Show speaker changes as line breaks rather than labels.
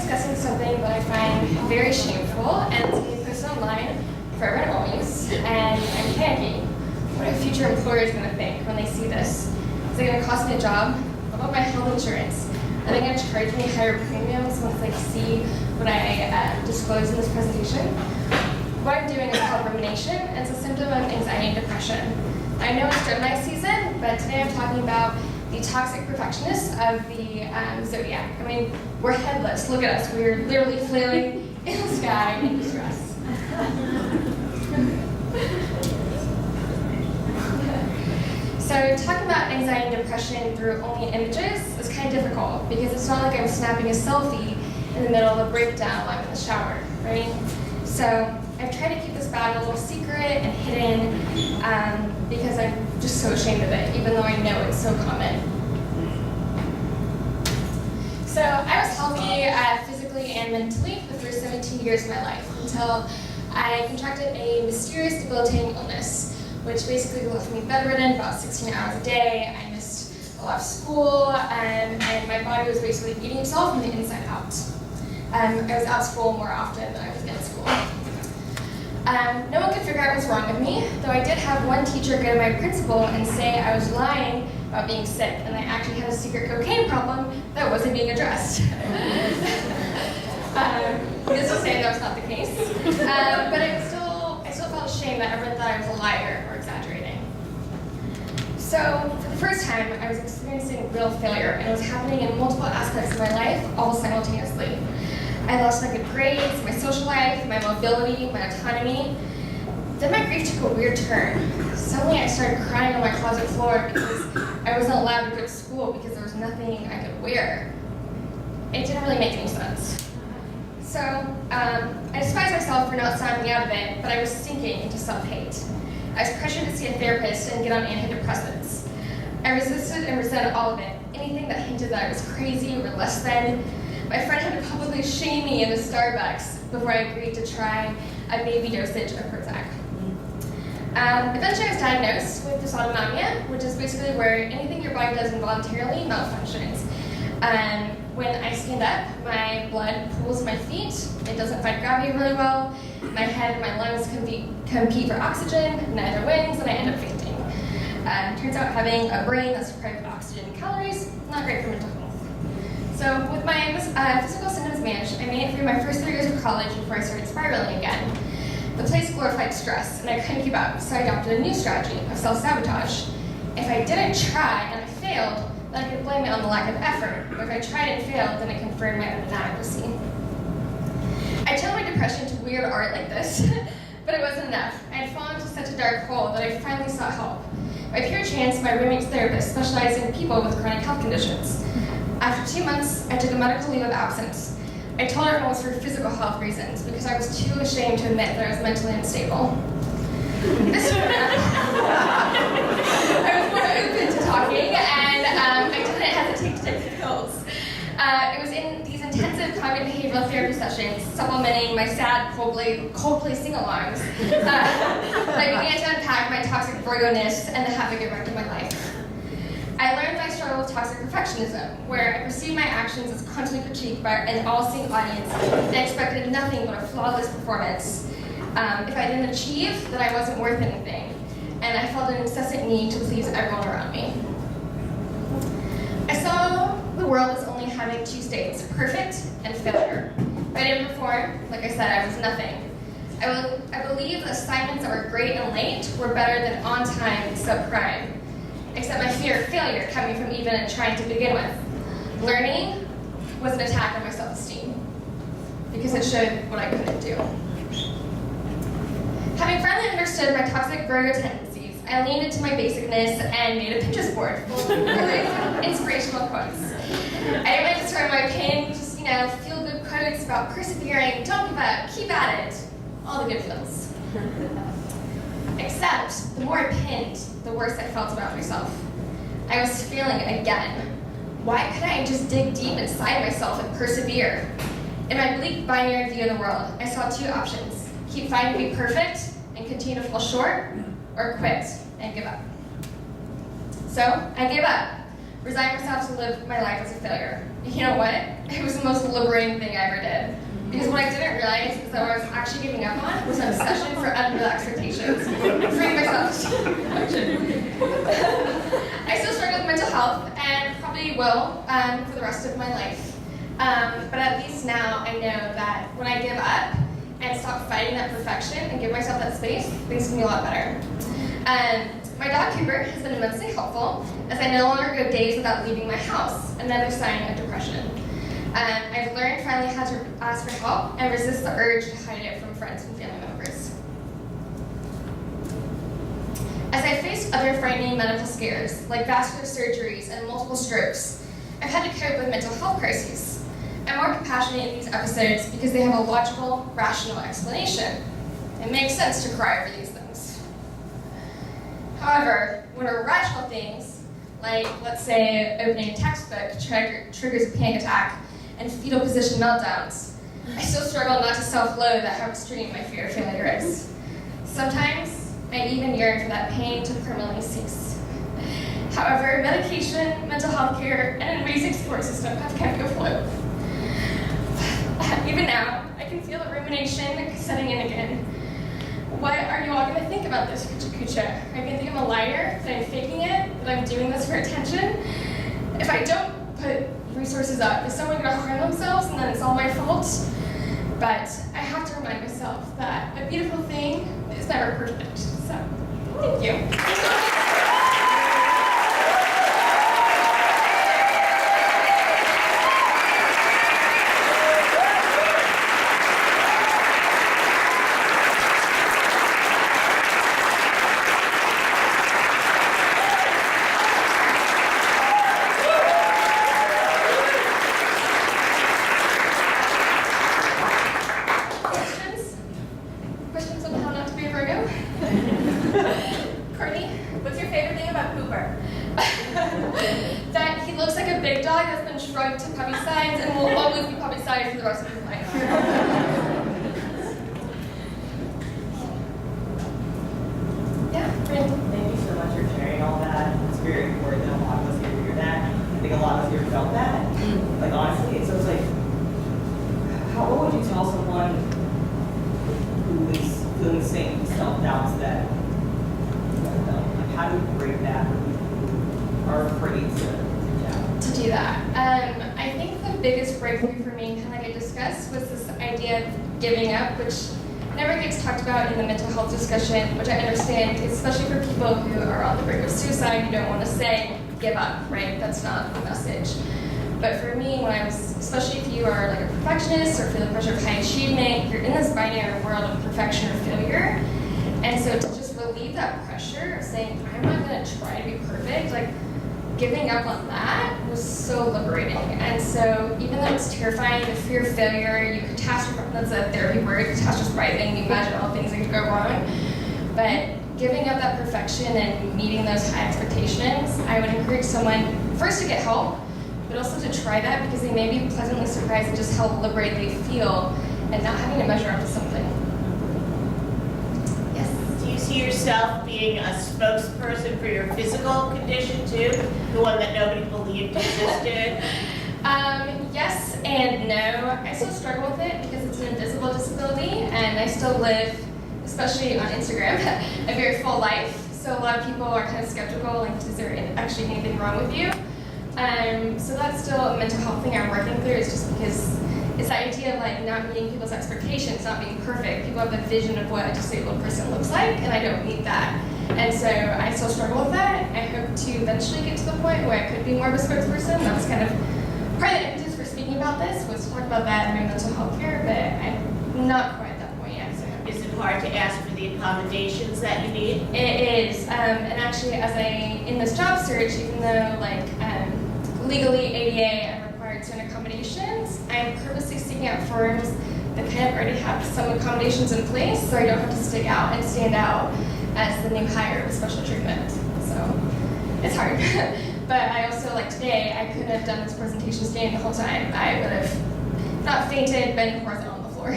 discussing something that I find very shameful and it's being posted online forever and always, and I'm panicking. What are future employers going to think when they see this? Is it going to cost me a job? What about my health insurance? Are they going to charge me higher premiums once they see what I disclose in this presentation? What I'm doing is called rumination, and it's a symptom of anxiety and depression. I know it's Gemini season, but today I'm talking about the toxic perfectionists of the zodiac. I mean, we're headless. Look at us. We're literally flailing in the sky in distress. So talking about anxiety and depression through only images is kind of difficult because it's not like I'm snapping a selfie in the middle of a breakdown while I'm in the shower, right? So I've tried to keep this bad a little secret and hidden because I'm just so ashamed of it, even though I know it's so common. So I was healthy physically and mentally for the first 17 years of my life until I contracted a mysterious debilitating illness, which basically left me bedridden about 16 hours a day. I missed a lot of school, and my body was basically eating itself from the inside out. I was out of school more often than I was in school. No one could figure out what's wrong with me, though I did have one teacher go to my principal and say I was lying about being sick, and I actually had a secret cocaine problem that wasn't being addressed. This is saying that was not the case, but I still felt ashamed that everyone thought I was a liar or exaggerating. So for the first time, I was experiencing real failure, and it was happening in multiple aspects of my life, all simultaneously. I lost my good grades, my social life, my mobility, my autonomy. Then my grief took a weird turn. Suddenly I started crying on my closet floor because I wasn't allowed to go to school because there was nothing I could wear. It didn't really make any sense. So I despised myself for not snapping out of it, but I was sinking into self-hate. I was pressured to see a therapist and get on antidepressants. I resisted and resented all of it, anything that hinted that I was crazy or less than. My friend had to publicly shame me in the Starbucks before I agreed to try a baby dosage of Prozac. Eventually I was diagnosed with dysautonomia, which is basically where anything your body does involuntarily malfunctions. When I stand up, my blood pools in my feet. It doesn't fight gravity really well. My head and my lungs compete for oxygen, neither wins, and I end up fainting. Turns out having a brain that's deprived of oxygen and calories, not great for mental health. So with my physical symptoms managed, I made it through my first 3 years of college before I started spiraling again. The place glorified stress, and I couldn't keep up, so I adopted a new strategy of self-sabotage. If I didn't try and I failed, then I could blame it on the lack of effort, but if I tried and failed, then it confirmed my own inadequacy. I channeled my depression to weird art like this, but it wasn't enough. I had fallen into such a dark hole that I finally sought help. By pure chance, my roommate's therapist specialized in people with chronic health conditions. After 2 months, I took a medical leave of absence. I told her it was for physical health reasons because I was too ashamed to admit that I was mentally unstable. I was more open to talking, and I didn't hesitate to take the pills. It was in these intensive cognitive behavioral therapy sessions, supplementing my sad Coldplay sing-alongs, that I began to unpack my toxic Virgo-ness and the havoc it wreaked in my life. I learned that I struggle with toxic perfectionism, where I perceived my actions as constantly critiqued by an all-seeing audience and expected nothing but a flawless performance. If I didn't achieve, then I wasn't worth anything, and I felt an incessant need to please everyone around me. I saw the world as only having 2 states, perfect and failure. If I didn't perform, like I said, I was nothing. I believed that assignments that were great and late were better than on time and subprime. Except my fear of failure kept me from even trying to begin with. Learning was an attack on my self-esteem because it showed what I couldn't do. Having finally understood my toxic Virgo tendencies, I leaned into my basicness and made a Pinterest board full of really inspirational quotes. I didn't like to start my opinion, just feel-good quotes about persevering, don't give up, keep at it, all the good feels. Except, the more I pinned, the worse I felt about myself. I was failing again. Why couldn't I just dig deep inside myself and persevere? In my bleak binary view of the world, I saw 2 options. Keep fighting to be perfect and continue to fall short, or quit and give up. So, I gave up. resigned myself to live my life as a failure. And you know what? It was the most liberating thing I ever did. Because what I didn't realize is that what I was actually giving up on was an obsession for unreal expectations and freeing myself to function. I still struggle with mental health and probably will for the rest of my life. But at least now I know that when I give up and stop fighting that perfection and give myself that space, things can be a lot better. My dog Cooper has been immensely helpful as I no longer go days without leaving my house, another sign of depression. I've learned finally how to ask for help and resist the urge to hide it from friends and family members. As I faced other frightening medical scares, like vascular surgeries and multiple strokes, I've had to cope with mental health crises. I'm more compassionate in these episodes because they have a logical, rational explanation. It makes sense to cry over these things. However, when irrational things, like, let's say, opening a textbook triggers a panic attack and fetal position meltdowns, I still struggle not to self-loathe at how extreme my fear of failure is. Sometimes, I even yearn for that pain to permanently cease. However, medication, mental health care, and an amazing support system have kept me afloat. Even now, I can feel the rumination setting in again. What are you all going to think about this, Kucha? Are you going to think I'm a liar, that I'm faking it, that I'm doing this for attention? If I don't put resources up, is someone going to harm themselves and then it's all my fault? But I have to remind myself that a beautiful thing is never perfect. So, thank you. That he looks like a big dog that's been shrunk to puppy size and will always be puppy size for the rest of his life. Yeah, Brandon.
Thank you so much for sharing all that. It's very important that a lot of us here hear that. I think a lot of us here felt that. Like, honestly, so it's like, what would you tell someone who is feeling the same self-doubts that you guys felt? Like, how do we break that? Are afraid to
do that. I think the biggest breakthrough for me, kind of like I discussed, was this idea of giving up, which never gets talked about in the mental health discussion, which I understand, because especially for people who are on the brink of suicide, you don't want to say, give up, right? That's not the message. But for me, when I was, especially if you are like a perfectionist or feel the pressure of high achievement, you're in this binary world of perfection or failure. And so to just relieve that pressure of saying, I'm not going to try to be perfect, like, giving up on that was so liberating. And so even though it's terrifying, the fear of failure, you catastrophize, that's a therapy word, catastrophizing, you imagine all things that could go wrong. But giving up that perfection and meeting those high expectations, I would encourage someone first to get help, but also to try that because they may be pleasantly surprised at just how liberated they feel and not having to measure up to something.
Do you see yourself being a spokesperson for your physical condition too? The one that nobody believed existed?
Yes and no. I still struggle with it because it's an invisible disability and I still live, especially on Instagram, a very full life. So a lot of people are kind of skeptical, like, is there actually anything wrong with you? So that's still a mental health thing I'm working through. It's just because it's the idea of like not meeting people's expectations, not being perfect. People have the vision of what a disabled person looks like, and I don't meet that. And so I still struggle with that. I hope to eventually get to the point where I could be more of a spokesperson. That was kind of part of the impetus for speaking about this, was to talk about that in my mental health care, but I'm not quite at that point yet. So.
Is it hard to ask for the accommodations that you need?
It is, and actually in this job search, even though like legally ADA, I'm required certain accommodations, I'm purposely seeking out firms that kind of already have some accommodations in place, so I don't have to stick out and stand out as the new hire with special treatment. So it's hard. But I also, like today, I couldn't have done this presentation standing the whole time. I would have not fainted, been horizontal on the floor.